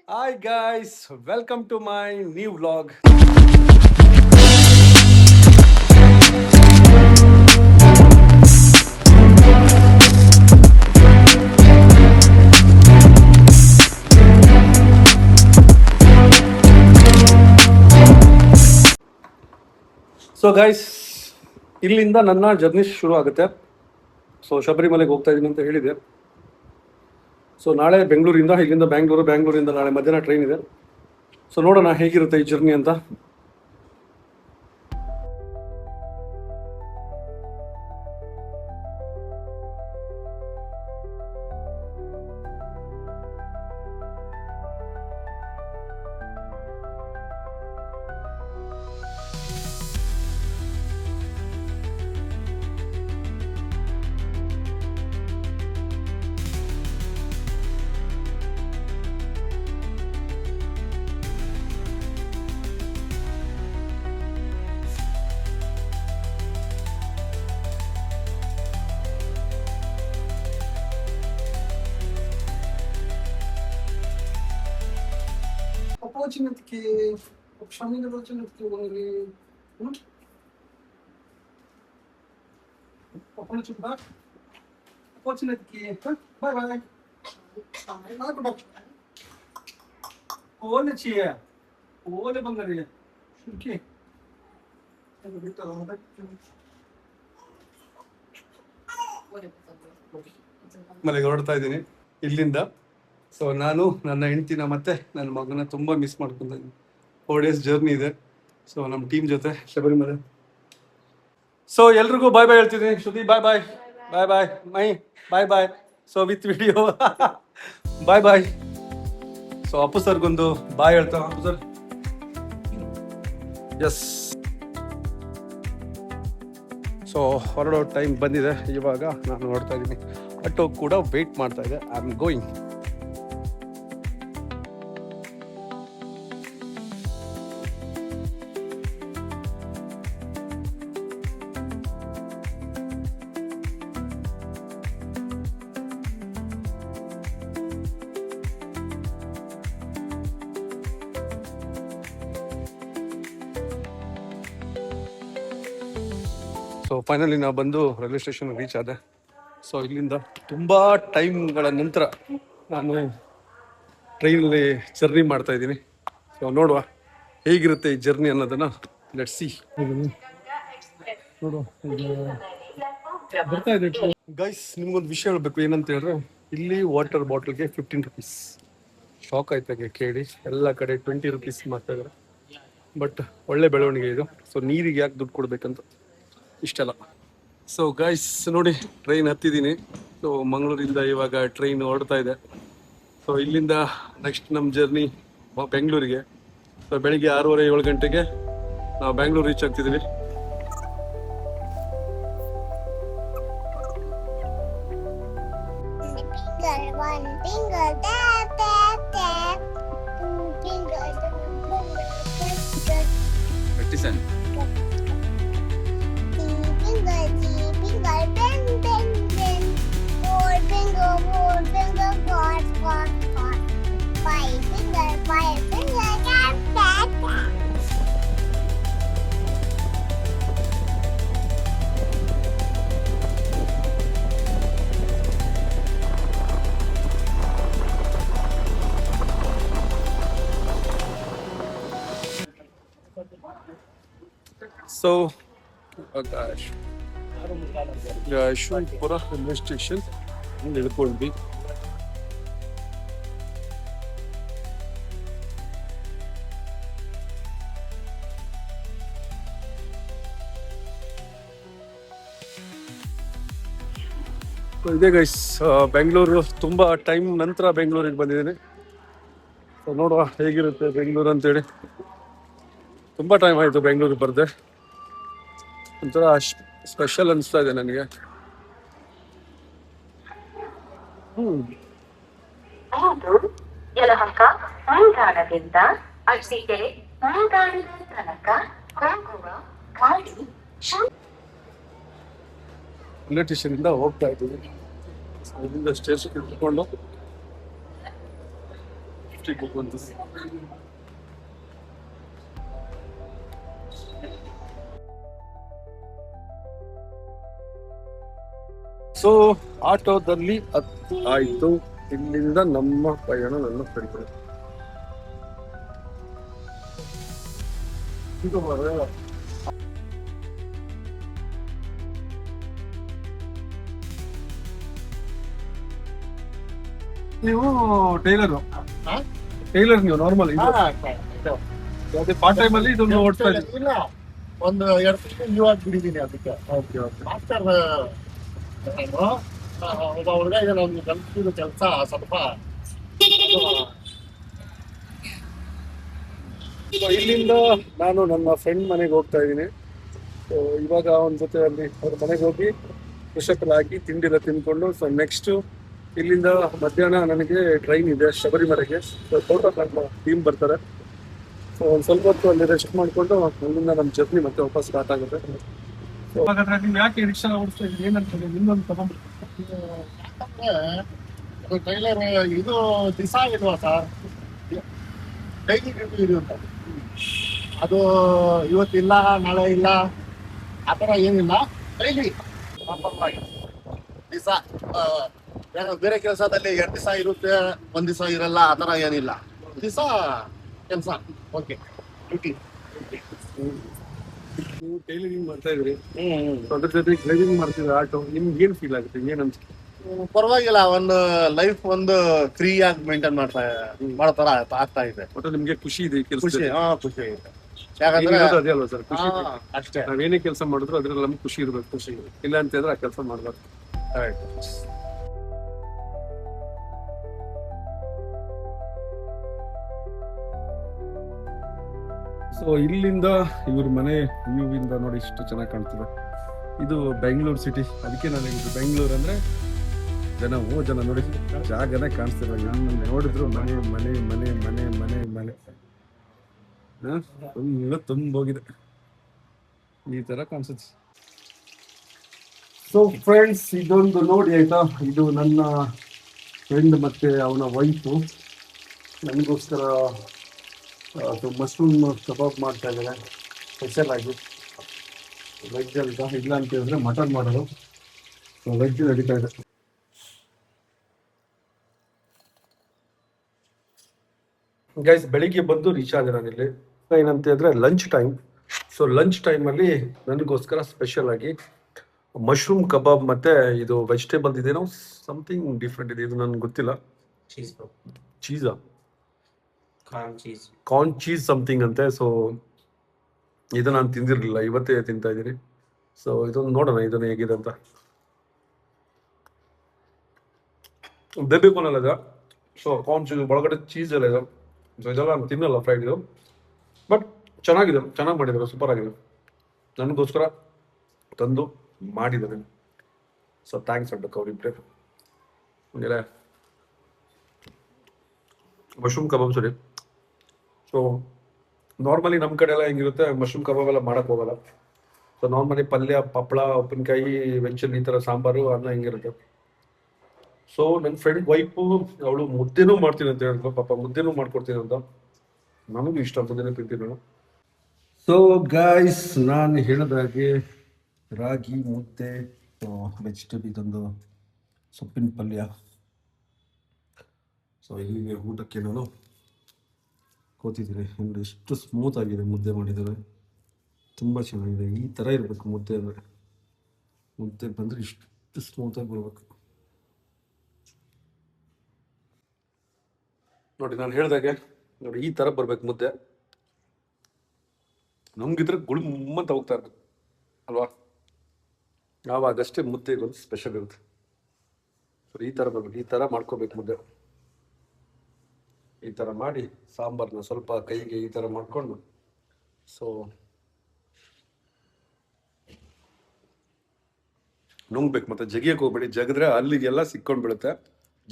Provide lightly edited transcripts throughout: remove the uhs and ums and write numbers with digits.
Hi guys, welcome to my new vlog. So guys, ಇಲ್ಲಿಂದ ನನ್ನ journey ಶುರು ಆಗುತ್ತೆ. ಸೊ ಶಬರಿಮಲೆಗೆ ಹೋಗ್ತಾ ಇದ್ದೀನಿ ಅಂತ ಹೇಳಿದೆ. ಸೊ ನಾಳೆ ಇಲ್ಲಿಂದ ಬ್ಯಾಂಗ್ಳೂರಿಂದ ನಾಳೆ ಮಧ್ಯಾಹ್ನ ಟ್ರೈನ್ ಇದೆ. ಸೊ ನೋಡೋಣ ಹೇಗಿರುತ್ತೆ ಈ ಜರ್ನಿ ಅಂತ. Opportunity, option opportunity only. Opportunity. Bye bye. ಓಲೆ ಚಿಯ ಓಲೆ ಬಂದರೆ ಓಕೆ ಮನೆಗೆ ಹೊರಡ್ತಾ ಇದ್ದೀನಿ ಇಲ್ಲಿಂದ. ಸೊ ನಾನು ನನ್ನ ಹೆಂಡ್ತಿನ ಮತ್ತೆ ನನ್ನ ಮಗನ ತುಂಬ ಮಿಸ್ ಮಾಡ್ಕೊಂತ ಇದ್ದೀನಿ. 4 days ಜರ್ನಿ ಇದೆ. ಸೊ ನಮ್ಮ ಟೀಮ್ ಜೊತೆ ಶಬರಿಮಲೆ. ಸೊ ಎಲ್ರಿಗೂ ಬಾಯ್ ಬಾಯ್ ಹೇಳ್ತಿದ್ದೀನಿ. Shruti bye bye. Bye bye my bye bye. So with video bye bye. So Appu ಸರ್ಗೊಂದು ಬಾಯ್ ಹೇಳ್ತಾವ. Appu sir yes. ಸೊ ಹೊರಡೋ ಟೈಮ್ ಬಂದಿದೆ. ಇವಾಗ ನಾನು ಹೊರಡ್ತಾ ಇದ್ದೀನಿ. ಆಟೋ ಕೂಡ ವೆಯ್ಟ್ ಮಾಡ್ತಾ ಇದೆ. I am going. So finally ನಾವು ಬಂದು ರೈಲ್ವೆ ಸ್ಟೇಷನ್ ರೀಚ್ ಆದೆ. ಸೊ ಇಲ್ಲಿಂದ ತುಂಬ ಟೈಮ್ಗಳ ನಂತರ ನಾನು ಟ್ರೈನಲ್ಲಿ ಜರ್ನಿ ಮಾಡ್ತಾ ಇದ್ದೀನಿ. ಸೊ ನೋಡುವ ಹೇಗಿರುತ್ತೆ ಈ ಜರ್ನಿ ಅನ್ನೋದನ್ನು ಲೆಟ್ಸ್ ಸಿ. ನೋಡುವ ಬರ್ತಾ ಇದೆ ಗೈಸ್. ನಿಮ್ಗೊಂದು ವಿಷಯ ಹೇಳ್ಬೇಕು. ಏನಂತ ಹೇಳಿದ್ರೆ ಇಲ್ಲಿ ವಾಟರ್ ಬಾಟಲ್ಗೆ 15 rupees. ಶಾಕ್ ಆಯ್ತಾಗೆ ಕೇಳಿ. ಎಲ್ಲ ಕಡೆ 20 rupees ಮಾಡ್ತಾ ಇದ್ದಾರೆ. ಬಟ್ ಒಳ್ಳೆ ಬೆಳವಣಿಗೆ ಇದು. ಸೊ ನೀರಿಗೆ ಯಾಕೆ ದುಡ್ಡು ಕೊಡ್ಬೇಕಂತ ಇಷ್ಟೆಲ್ಲ. ಸೊ ಗೈಸ್ ನೋಡಿ, ಟ್ರೈನ್ ಹತ್ತಿದ್ದೀನಿ. ಸೊ ಮಂಗಳೂರಿಂದ ಇವಾಗ ಟ್ರೈನ್ ಹೊರಡ್ತಾ ಇದೆ. ಸೊ ಇಲ್ಲಿಂದ ನೆಕ್ಸ್ಟ್ ನಮ್ಮ ಜರ್ನಿ ಬೆಂಗಳೂರಿಗೆ. ಸೊ ಬೆಳಿಗ್ಗೆ 6:30-7 ಗಂಟೆಗೆ ನಾವು ಬ್ಯಾಂಗ್ಳೂರು ರೀಚ್ ಆಗ್ತಿದ್ದೀವಿ. ಸೊ ಯಶವಂತಪುರ ರೈಲ್ವೆ ಸ್ಟೇಷನ್ ಇಳ್ಕೊಂಡ್ವಿ. ಇದೇ ಗೈಸ್ ಬೆಂಗಳೂರು. ತುಂಬ ಟೈಮ್ ನಂತರ ಬೆಂಗಳೂರಿಗೆ ಬಂದಿದ್ದೀನಿ. ಸೊ ನೋಡುವ ಹೇಗಿರುತ್ತೆ ಬೆಂಗಳೂರು ಅಂತೇಳಿ. ತುಂಬ ಟೈಮ್ ಆಯಿತು ಬೆಂಗಳೂರಿಗೆ ಬರದೆ. ಒಂಥರ ಸ್ಪೆಷಲ್ ಅನಿಸ್ತಾ ಇದೆ ನನಗೆ. ಯಲಹಂಕ ನಿಲ್ದಾಣದಿಂದ ಅರಸೀಕೆರೆ ನಿಲ್ದಾಣದ ತನಕ ಹೋಗುವ ಗಾಡಿ ರೈಲ್ವೆ ಸ್ಟೇಷನಿಂದ ಹೋಗ್ತಾ ಇದ್ದೀವಿ. ಇಲ್ಲಿಂದ ಸ್ಟೇಷನ್ ಇಟ್ಕೊಂಡು 50 book on this. ಸೊ ಆಟೋದಲ್ಲಿ ಆಯ್ತು. ಇಲ್ಲಿಂದ ನಮ್ಮ ಪಯಣ ನನ್ನ ಫ್ರೆಂಡ್ ನೀವು ಟೈಲರ್ ನೀವು ನಾರ್ಮಲ್ ಅದೇ ಪಾರ್ಟ್ ಟೈಮ್ ಅಲ್ಲಿ ಇದೊಂದು ಓಡ್ತಾ ಇದ್ದೀವಿ. ಇಲ್ಲ, ಒಂದು 2 ತಿಂಗಳು ಇವಾಗ ಬಿಡಿದೀನಿ ಅದಕ್ಕೆ. Okay okay. ಮಾಸ್ಟರ್ ಒಬ್ಬ ಹುಡುಗ ಇದೆ, ನಮ್ಗೆ ಕಲ್ತಿದ್ದು ಕೆಲಸ ಸ್ವಲ್ಪ ಸೊ ಇಲ್ಲಿಂದ ನಾನು ನನ್ನ ಫ್ರೆಂಡ್ ಮನೆಗೆ ಹೋಗ್ತಾ ಇದ್ದೀನಿ. ಸೊ ಇವಾಗ ಅವನ ಜೊತೆ ಅಲ್ಲಿ ಅವ್ರ ಮನೆಗೆ ಹೋಗಿ ಪುಷಪ್ಪಲ್ಲಿ ಹಾಕಿ ತಿಂಡಿಲ್ಲ ತಿಂದ್ಕೊಂಡು, ಸೊ ನೆಕ್ಸ್ಟ್ ಇಲ್ಲಿಂದ ಮಧ್ಯಾಹ್ನ ನನಗೆ ಟ್ರೈನ್ ಇದೆ ಶಬರಿಮಲೆಗೆ. ಸೊ ಟೋಟಲ್ ನಮ್ಮ ಟೀಮ್ ಬರ್ತಾರೆ. ಸೊ ಒಂದು ಸ್ವಲ್ಪ ಹೊತ್ತು ಅಲ್ಲಿ ರೆಸ್ಟ್ ಮಾಡಿಕೊಂಡು ಅಲ್ಲಿಂದ ನಮ್ಮ ಜರ್ನಿ ಮತ್ತೆ ವಾಪಸ್ ಸ್ಟಾರ್ಟ್ ಆಗುತ್ತೆ. ಸೊ ಹಾಗಾದ್ರೆ ನೀವು ಯಾಕೆ ರಿಕ್ಷಾ ಓಡಿಸ್ತಾ ಇದ್ದೀರಿ ಏನಂತ ಇನ್ನೊಂದು ತಗೊಂಡ್ಬಿಟ್ಟು ಟೈಲರ್ ಇದು ದಿಸ ಇಲ್ವಾ ಸರ್, ಡೈಲಿ ಡ್ಯೂಟಿ ಇರುವಂತ. ಅದು ಇವತ್ತಿಲ್ಲ ನಾಳೆ ಇಲ್ಲ ಆ ಥರ ಏನಿಲ್ಲ, ಡೈಲಿ ದಿವಸ. ಬೇರೆ ಕೆಲಸದಲ್ಲಿ 2 ದಿವಸ ಇರುತ್ತೆ, 1 ದಿವಸ ಇರಲ್ಲ, ಆ ಥರ ಏನಿಲ್ಲ. ದಿವಸ ಕೆಲಸ. Okay, duty. ನೀವು ಟೈಲರಿಂಗ್ ಮಾಡ್ತಾ ಇದ್ರಿ, ಅದ್ರ ಜೊತೆ ಡ್ರೈವಿಂಗ್ ಮಾಡ್ತಿದ್ರೆ ಆಟೋ, ನಿಮ್ಗೆ ಏನ್ ಫೀಲ್ ಆಗುತ್ತೆ, ಏನ್ ಅನ್ಸುತ್ತೆ? ಪರವಾಗಿಲ್ಲ, ಒಂದು ಲೈಫ್ ಒಂದು ಫ್ರೀ ಆಗಿ ಮೇಂಟೈನ್ ಮಾಡ್ತಾರ ಆಗ್ತಾ ಇದೆ. ಒಟ್ಟು ನಿಮ್ಗೆ ಖುಷಿ ಇದೆ ಈ ಖುಷಿ ಕೆಲಸ? ಖುಷಿ ಇದೆ. ಯಾಕಂದ್ರೆ ಅದೇ ಅಲ್ವಾ ಸರ್ ಖುಷಿ? ಅಷ್ಟೇ, ನಾವೇನೇ ಕೆಲಸ ಮಾಡಿದ್ರು ಅದ್ರಲ್ಲಿ ನಮ್ಗೆ ಖುಷಿ ಇರ್ಬೇಕು. ಖುಷಿ ಇಲ್ಲ ಅಂತ ಹೇಳಿದ್ರೆ ಆ ಕೆಲಸ ಮಾಡ್ಬಾರ್ದು. ಸೊ ಇಲ್ಲಿಂದ ಇವ್ರ ಮನೆ ವ್ಯೂ ಇಂದ ನೋಡಿ ಇಷ್ಟು ಚೆನ್ನಾಗಿ ಕಾಣ್ತದೆ. ಇದು ಬೆಂಗಳೂರು ಸಿಟಿ, ಅದಕ್ಕೆ ನಾನು ಹೇಳಿದ್ದು ಬೆಂಗಳೂರು ಅಂದ್ರೆ ಜನ ನೋಡಿ ಜಾಗನೇ ಕಾಣಿಸ್ತಿಲ್ಲ. ನಾನು ನೋಡಿದ್ರು ಮನೆ ಮನೆ ಮನೆ ಮನೆ ಮನೆ ಮನೆ ತುಂಬೋಗಿದೆ, ಈ ತರ ಕಾಣಿಸುತ್ತೆ. ಸೊ ಫ್ರೆಂಡ್ಸ್, ಇದೊಂದು ನೋಡಿ ಆಯ್ತಾ, ಇದು ನನ್ನ ಫ್ರೆಂಡ್ ಮತ್ತೆ ಅವನ ವೈಫು ನನಗೋಸ್ಕರ ಮಶ್ರೂಮ್ ಕಬಾಬ್ ಮಾಡ್ತಾ ಇದ್ದಾರೆ ಸ್ಪೆಷಲ್ ಆಗಿ. ವೆಜ್ ಅಂತ, ಇಲ್ಲ ಅಂತ ಹೇಳಿದ್ರೆ ಮಟನ್ ಮಾಡೋದು. ವೆಜ್ ನಡೀತಾ ಇದೆ. ಗೈಸ್, ಬೆಳಿಗ್ಗೆ ಬಂದು ರೀಚ್ ಆದೆ ನಾನಿಲ್ಲಿ. ಏನಂತ ಹೇಳಿದ್ರೆ ಲಂಚ್ ಟೈಮ್. ಸೊ ಲಂಚ್ ಟೈಮಲ್ಲಿ ನನಗೋಸ್ಕರ ಸ್ಪೆಷಲ್ ಆಗಿ ಮಶ್ರೂಮ್ ಕಬಾಬ್ ಮತ್ತೆ ಇದು ವೆಜಿಟೇಬಲ್ ಇದೇನೋ ಸಮಥಿಂಗ್ ಡಿಫ್ರೆಂಟ್ ಇದೆ, ಇದು ನನಗೆ ಗೊತ್ತಿಲ್ಲ. ಚೀಸಾ ಕಾರ್ನ್ ಚೀಸ್ ಸಮಥಿಂಗ್ ಅಂತೆ. ಸೊ ಇದು ನಾನು ತಿಂದಿರಲಿಲ್ಲ, ಇವತ್ತೇ ತಿಂತಾ ಇದ್ದೀನಿ. ಸೊ ಇದೊಂದು ನೋಡೋಣ ಇದನ್ನು ಹೇಗಿದೆ ಅಂತ. ಬೇಬೇಕು ಅನ್ನಲ್ಲ ಇದು. ಸೊ ಕಾರ್ನ್ ಚೀಸ್ ಒಳಗಡೆ ಚೀಸ್ ಎಲ್ಲ ಇದೆ. ಸೊ ಇದೆಲ್ಲ ನಾನು ತಿನ್ನಲ್ಲ ಫ್ರೈಡ್ ಇದು, ಬಟ್ ಚೆನ್ನಾಗಿದೆ, ಚೆನ್ನಾಗಿ ಮಾಡಿದ್ದಾರೆ, ಸೂಪರ್ ಆಗಿದೆ. ನನಗೋಸ್ಕರ ತಂದು ಮಾಡಿದ್ದಾರೆ. ಸೊ ಥ್ಯಾಂಕ್ಸ್ ಅಡ್ಡಕ್ಕೆ ಅವ್ರಿಬ್ರೆ. ಆಮೇಲೆ ಮಶ್ರೂಮ್ ಕಬಾಬ್ ಸರಿ. ಸೊ ನಾರ್ಮಲಿ ನಮ್ಮ ಕಡೆ ಎಲ್ಲ ಹೆಂಗಿರುತ್ತೆ, ಮಶ್ರೂಮ್ ಕಬಾಬ್ ಎಲ್ಲ ಮಾಡಕ್ಕೆ ಹೋಗಲ್ಲ. ಸೊ ನಾರ್ಮಲಿ ಪಲ್ಯ, ಪಪ್ಪಳ, ಉಪ್ಪಿನಕಾಯಿ, ವೆಜ್ಜಲ್ಲಿ ಈ ಥರ ಸಾಂಬಾರು, ಅನ್ನ ಹಿಂಗಿರುತ್ತೆ. ಸೊ ನನ್ನ ಫ್ರೆಂಡ್ ವೈಫು ಅವಳು ಮುದ್ದೆನೂ ಮಾಡ್ತೀನಿ ಅಂತ ಹೇಳಿದ್ರು. ಪಾಪ ಮುದ್ದೆನೂ ಮಾಡ್ಕೊಡ್ತೀನಿ ಅಂತ, ನನಗೂ ಇಷ್ಟ ಮುದ್ದೆನೇ ತಿಂತೀನಿ ನಾನು. ಸೊ ಗಾಯ್ಸ್, ನಾನು ಹೇಳಿದಾಗೆ ರಾಗಿ ಮುದ್ದೆ, ವೆಜಿಟೇಬಲ್, ಇದೊಂದು ಸೊಪ್ಪಿನ ಪಲ್ಯ. ಸೊ ಇಲ್ಲಿಗೆ ಊಟಕ್ಕೆ ನಾನು ಕೂತಿದ್ದೀನಿ. ಅಂದರೆ ಎಷ್ಟು ಸ್ಮೂತ್ ಆಗಿದೆ ಮುದ್ದೆ ಮಾಡಿದರೆ, ತುಂಬ ಚೆನ್ನಾಗಿದೆ. ಈ ಥರ ಇರಬೇಕು ಮುದ್ದೆ ಅಂದರೆ. ಮುದ್ದೆ ಬಂದರೆ ಇಷ್ಟು ಸ್ಮೂತಾಗಿ ಬರಬೇಕು ನೋಡಿ. ನಾನು ಹೇಳಿದಾಗೆ ನೋಡಿ ಈ ಥರ ಬರ್ಬೇಕು ಮುದ್ದೆ. ನಮಗಿದ್ರೆ ಗುಳುಮ್ಮಂತ ಹೋಗ್ತಾ ಇರ್ಬೇಕು ಅಲ್ವಾ, ಆವಾಗಷ್ಟೇ ಮುದ್ದೆಗೊಂದು ಸ್ಪೆಷಲ್ ಇರುತ್ತೆ. ಸೊ ಈ ಥರ ಬರ್ಬೇಕು, ಈ ಥರ ಮಾಡ್ಕೋಬೇಕು ಮುದ್ದೆ. ಈ ಥರ ಮಾಡಿ ಸಾಂಬಾರನ್ನ ಸ್ವಲ್ಪ ಕೈಗೆ ಈ ಥರ ಮಾಡಿಕೊಂಡು, ಸೊ ನುಂಗ್ಬೇಕು. ಮತ್ತು ಜಗಿಯಕ್ಕೆ ಹೋಗ್ಬೇಡಿ, ಜಗಿದ್ರೆ ಅಲ್ಲಿಗೆಲ್ಲ ಸಿಕ್ಕೊಂಡು ಬೀಳುತ್ತೆ.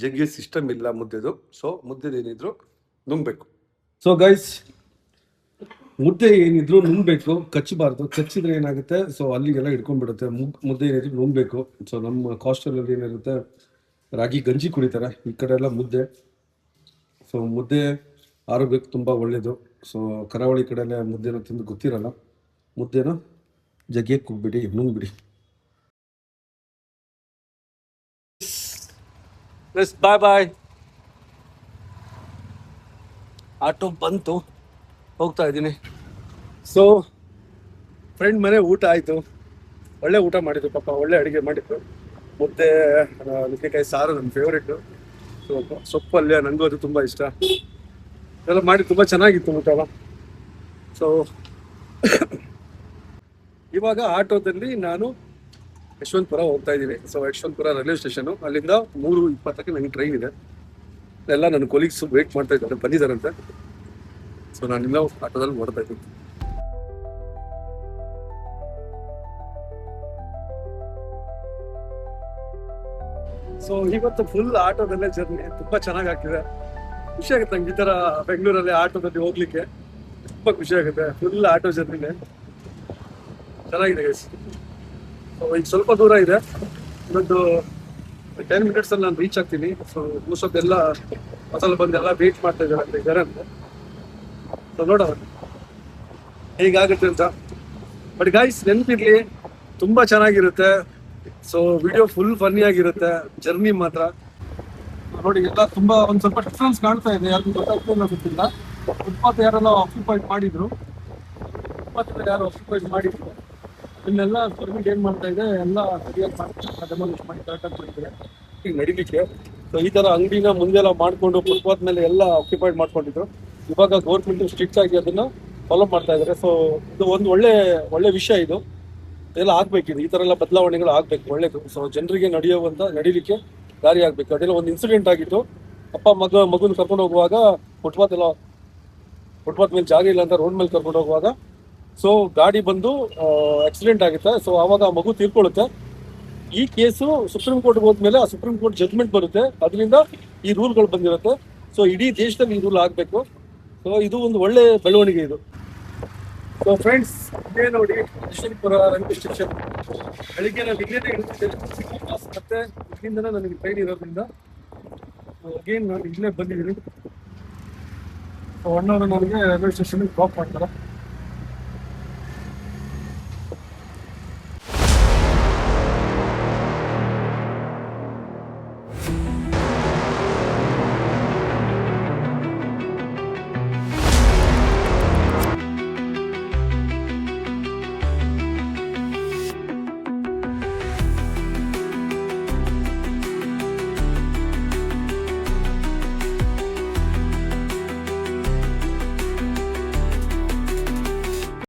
ಜಗ್ಗಿಯ ಸಿಸ್ಟಮ್ ಇಲ್ಲ ಮುದ್ದೆದು. ಸೊ ಮುದ್ದೆದೇನಿದ್ರು ನುಂಗ್ಬೇಕು. ಸೊ ಗೈಸ್, ಮುದ್ದೆ ಏನಿದ್ರು ನುಂಗ್ಬೇಕು, ಕಚ್ಚಬಾರ್ದು. ಕಚ್ಚಿದ್ರೆ ಏನಾಗುತ್ತೆ, ಸೊ ಅಲ್ಲಿಗೆಲ್ಲ ಹಿಡ್ಕೊಂಡ್ಬಿಡುತ್ತೆ. ಮುದ್ದೆ ಏನಿದ್ರು ನುಂಗ್ಬೇಕು. ಸೊ ನಮ್ಮ ಕಾಸ್ಟಲ್ಲಿ ಏನಿರುತ್ತೆ, ರಾಗಿ ಗಂಜಿ ಕುಡಿತಾರೆ, ಈ ಕಡೆ ಎಲ್ಲ ಮುದ್ದೆ. ಸೊ ಮುದ್ದೆ ಆರೋಗ್ಯಕ್ಕೆ ತುಂಬ ಒಳ್ಳೆಯದು. ಸೊ ಕರಾವಳಿ ಕಡೆಯಲ್ಲೇ ಮುದ್ದೆನ ತಿಂದು ಗೊತ್ತಿರಲ್ಲ, ಮುದ್ದೆನ ಜಗ್ಗಿಗೆ ಕುಗ್ಬಿಡಿ, ನುಂಗ್ಬಿಡಿ. ಬಾಯ್ ಬಾಯ್. ಆಟೋ ಬಂತು, ಹೋಗ್ತಾ ಇದ್ದೀನಿ. ಸೊ ಫ್ರೆಂಡ್ ಮನೆ ಊಟ ಆಯಿತು, ಒಳ್ಳೆ ಊಟ ಮಾಡಿದ್ದು ಪಾಪ, ಒಳ್ಳೆ ಅಡುಗೆ ಮಾಡಿದ್ದು. ಮುದ್ದೆ, ನುಗ್ಗೆಕಾಯಿ ಸಾರು ನನ್ನ ಫೇವ್ರೇಟು. ಸೊ ಸೊಪ್ಪಲ್ಯ ನನಗೂ ಅದು ತುಂಬ ಇಷ್ಟ. ಇದೆಲ್ಲ ಮಾಡಿ ತುಂಬ ಚೆನ್ನಾಗಿತ್ತು ಊಟ. ಸೊ ಇವಾಗ ಆಟೋದಲ್ಲಿ ನಾನು ಯಶವಂತಪುರ ಹೋಗ್ತಾ ಇದ್ದೀನಿ. ಸೊ ಯಶವಂತಪುರ ರೈಲ್ವೆ ಸ್ಟೇಷನು, ಅಲ್ಲಿಂದ 3:20ಕ್ಕೆ ನನಗೆ ಟ್ರೈನ್ ಇದೆ. ಎಲ್ಲ ನನ್ನ ಕೊಲೀಗ್ಸ್ ವೇಟ್ ಮಾಡ್ತಾ ಇದ್ದಾರೆ, ಬಂದಿದ್ದಾರಂತೆ. ಸೊ ನಾನಿಲ್ಲ ಆಟೋದಲ್ಲಿ ಓಡ್ತಾ ಇದ್ದೀನಿ. ಸೊ ಇವತ್ತು ಫುಲ್ ಆಟೋದಲ್ಲೇ ಜರ್ನಿ, ತುಂಬ ಚೆನ್ನಾಗಿ ಆಗ್ತಿದೆ. ಖುಷಿ ಆಗುತ್ತೆ ನಂಗೆ ಈ ಥರ ಬೆಂಗಳೂರಲ್ಲಿ ಆಟೋದಲ್ಲಿ ಹೋಗ್ಲಿಕ್ಕೆ, ತುಂಬ ಖುಷಿ ಆಗುತ್ತೆ. ಫುಲ್ ಆಟೋ ಜರ್ನಿನೇ ಚೆನ್ನಾಗಿದೆ ಗೈಸ್. ಸೊ ಈಗ ಸ್ವಲ್ಪ ದೂರ ಇದೆ, ಇನ್ನೊಂದು 10 ಮಿನಿಟ್ಸಲ್ಲಿ ನಾನು ರೀಚ್ ಆಗ್ತೀನಿ. ಸೊ ಮೋಸ್ಟ್ ಎಲ್ಲ ಹೊಸಲು ಬಂದು ಎಲ್ಲ ವೇಟ್ ಮಾಡ್ತಾ ಇದ್ದಾರೆ ಅಂತ. ಸೊ ನೋಡೋಣ ಹೇಗಾಗುತ್ತೆ ಅಂತ. ಬಟ್ ಗೈಸ್ ನೆನಪಿರ್ಲಿ, ತುಂಬ ಚೆನ್ನಾಗಿರುತ್ತೆ. ಸೊ ವಿಡಿಯೋ ಫುಲ್ ಫನ್ನಿ ಆಗಿರುತ್ತೆ, ಜರ್ನಿ ಮಾತ್ರ ನೋಡಿ. ಎಲ್ಲ ತುಂಬ ಒಂದು ಸ್ವಲ್ಪ ಡಿಫ್ರೆನ್ಸ್ ಕಾಣ್ತಾ ಇದೆ, ಯಾರು ಗೊತ್ತಾಗ್ತಿಲ್ಲ ಗೊತ್ತಿಲ್ಲ. ಫುಟ್ಪಾತ್ ಯಾರೆಲ್ಲ ಆಕ್ಯುಪೈಡ್ ಮಾಡಿದ್ರು, ಫುಟ್ಪಾತ್ ಯಾರು ಆಕ್ಯುಪೈಡ್ ಮಾಡಿದ್ರು, ಇನ್ನೆಲ್ಲ ಗೌರ್ಮೆಂಟ್ ಏನು ಮಾಡ್ತಾ ಇದೆ, ಎಲ್ಲ ಸರಿಯಾಗಿ ಡೆಮಾಲಿಷ್ ಮಾಡಿ ಕರೆಕ್ಟಾಗಿ ಮಾಡಿದ್ದಾರೆ ಈಗ ನಡಿಲಿಕ್ಕೆ. ಸೊ ಈ ಥರ ಅಂಗಡಿನ ಮುಂದೆಲ್ಲ ಮಾಡಿಕೊಂಡು ಫುಟ್ಪಾತ್ ಮೇಲೆ ಎಲ್ಲ ಆಕ್ಯುಪೈಡ್ ಮಾಡ್ಕೊಂಡಿದ್ರು. ಇವಾಗ ಗೌರ್ಮೆಂಟ್ ಸ್ಟ್ರಿಕ್ಟ್ ಆಗಿ ಅದನ್ನ ಫಾಲೋ ಮಾಡ್ತಾ ಇದ್ದಾರೆ. ಸೊ ಇದು ಒಂದು ಒಳ್ಳೆ ವಿಷಯ. ಇದು ಎಲ್ಲ ಆಗ್ಬೇಕಿದೆ, ಈ ಥರ ಎಲ್ಲ ಬದಲಾವಣೆಗಳು ಆಗ್ಬೇಕು, ಒಳ್ಳೇದು. ಸೊ ಜನರಿಗೆ ನಡಿಲಿಕ್ಕೆ ದಾರಿ ಆಗ್ಬೇಕು. ಅದೆಲ್ಲ ಒಂದು ಇನ್ಸಿಡೆಂಟ್ ಆಗಿತ್ತು. ಅಪ್ಪ ಮಗುನ ಕರ್ಕೊಂಡು ಹೋಗುವಾಗ ಫುಟ್ಪಾತ್ ಮೇಲೆ ಜಾಗ ಇಲ್ಲ ಅಂತ ರೋಡ್ ಮೇಲೆ ಕರ್ಕೊಂಡು ಹೋಗುವಾಗ ಸೊ ಗಾಡಿ ಬಂದು ಆಕ್ಸಿಡೆಂಟ್ ಆಗುತ್ತೆ. ಸೊ ಆವಾಗ ಆ ಮಗು ತೀರ್ಕೊಳ್ಳುತ್ತೆ. ಈ ಕೇಸು ಸುಪ್ರೀಂ ಕೋರ್ಟ್ಗೆ ಹೋದ್ಮೇಲೆ ಆ ಸುಪ್ರೀಂ ಕೋರ್ಟ್ ಜಡ್ಜ್ಮೆಂಟ್ ಬರುತ್ತೆ, ಅದರಿಂದ ಈ ರೂಲ್ಗಳು ಬಂದಿರುತ್ತೆ. ಸೊ ಇಡೀ ದೇಶದಲ್ಲಿ ಈ ರೂಲ್ ಆಗಬೇಕು. ಸೊ ಇದು ಒಂದು ಒಳ್ಳೆ ಬೆಳವಣಿಗೆ ಇದು. ಸೊ ಫ್ರೆಂಡ್ಸ್, ಇದೇ ನೋಡಿ ಯಶವಂತಪುರ ರೈಲ್ವೆ ಸ್ಟೇಷನ್. ಬೆಳಿಗ್ಗೆ ನಾವು ಇಲ್ಲೇ ಇರ್ತಿದ್ದೇವೆ, ಮತ್ತೆ ಇಲ್ಲಿಂದ ನನಗೆ ಟ್ರೈನ್ ಇರೋದ್ರಿಂದ ಅಗೇನ್ ನಾನು ಇಲ್ಲೇ ಬಂದಿದ್ದೀನಿ. ಸೊ ಅಣ್ಣವರು ನನಗೆ ರೈಲ್ವೆ ಸ್ಟೇಷನ್ಗೆ ಡ್ರಾಪ್ ಮಾಡ್ತಾರೆ.